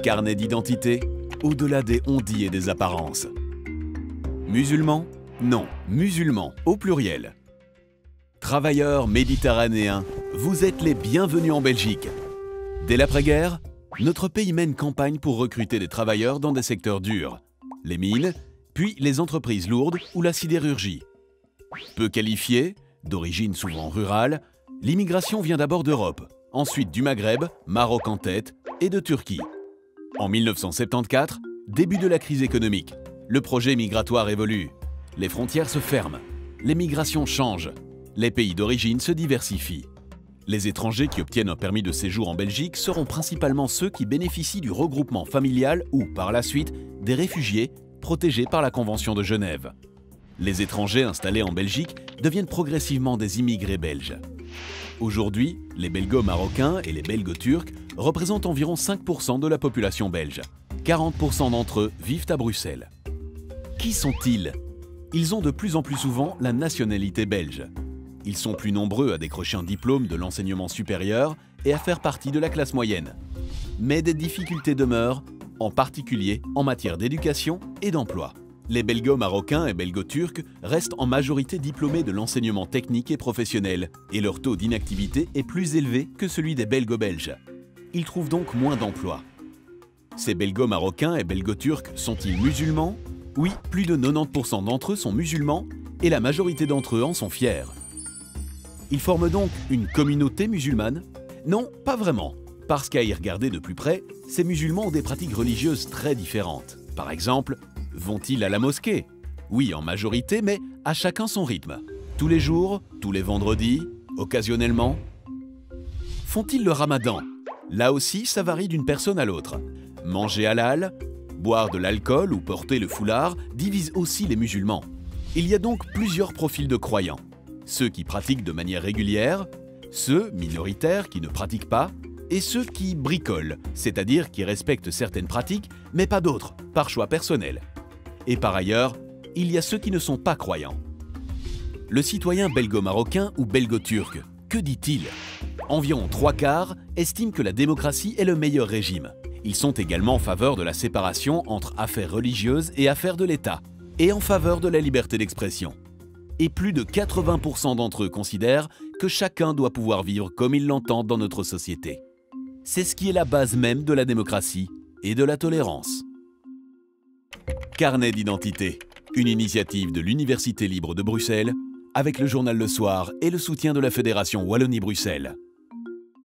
Carnet d'identité, au-delà des on-dit et des apparences. Musulmans? Non, musulmans au pluriel. Travailleurs méditerranéens, vous êtes les bienvenus en Belgique. Dès l'après-guerre, notre pays mène campagne pour recruter des travailleurs dans des secteurs durs, les mines, puis les entreprises lourdes ou la sidérurgie. Peu qualifiés, d'origine souvent rurale, l'immigration vient d'abord d'Europe, ensuite du Maghreb, Maroc en tête, et de Turquie. En 1974, début de la crise économique, le projet migratoire évolue. Les frontières se ferment, les migrations changent, les pays d'origine se diversifient. Les étrangers qui obtiennent un permis de séjour en Belgique seront principalement ceux qui bénéficient du regroupement familial ou, par la suite, des réfugiés protégés par la Convention de Genève. Les étrangers installés en Belgique deviennent progressivement des immigrés belges. Aujourd'hui, les belgo-marocains et les belgo-turcs représentent environ 5% de la population belge. 40% d'entre eux vivent à Bruxelles. Qui sont-ils? Ils ont de plus en plus souvent la nationalité belge. Ils sont plus nombreux à décrocher un diplôme de l'enseignement supérieur et à faire partie de la classe moyenne. Mais des difficultés demeurent, en particulier en matière d'éducation et d'emploi. Les belgo-marocains et belgo-turcs restent en majorité diplômés de l'enseignement technique et professionnel, et leur taux d'inactivité est plus élevé que celui des belgo-belges. Ils trouvent donc moins d'emplois. Ces belgo-marocains et belgo-turcs sont-ils musulmans? Oui, plus de 90% d'entre eux sont musulmans, et la majorité d'entre eux en sont fiers. Ils forment donc une communauté musulmane? Non, pas vraiment, parce qu'à y regarder de plus près, ces musulmans ont des pratiques religieuses très différentes. Par exemple, vont-ils à la mosquée? Oui, en majorité, mais à chacun son rythme. Tous les jours, tous les vendredis, occasionnellement. Font-ils le ramadan? Là aussi, ça varie d'une personne à l'autre. Manger halal, boire de l'alcool ou porter le foulard divise aussi les musulmans. Il y a donc plusieurs profils de croyants. Ceux qui pratiquent de manière régulière, ceux minoritaires qui ne pratiquent pas, et ceux qui bricolent, c'est-à-dire qui respectent certaines pratiques, mais pas d'autres, par choix personnel. Et par ailleurs, il y a ceux qui ne sont pas croyants. Le citoyen belgo-marocain ou belgo-turc, que dit-il? Environ 3/4 estiment que la démocratie est le meilleur régime. Ils sont également en faveur de la séparation entre affaires religieuses et affaires de l'État, et en faveur de la liberté d'expression. Et plus de 80% d'entre eux considèrent que chacun doit pouvoir vivre comme il l'entend dans notre société. C'est ce qui est la base même de la démocratie et de la tolérance. Carnet d'identité, une initiative de l'Université libre de Bruxelles, avec le journal Le Soir et le soutien de la Fédération Wallonie-Bruxelles.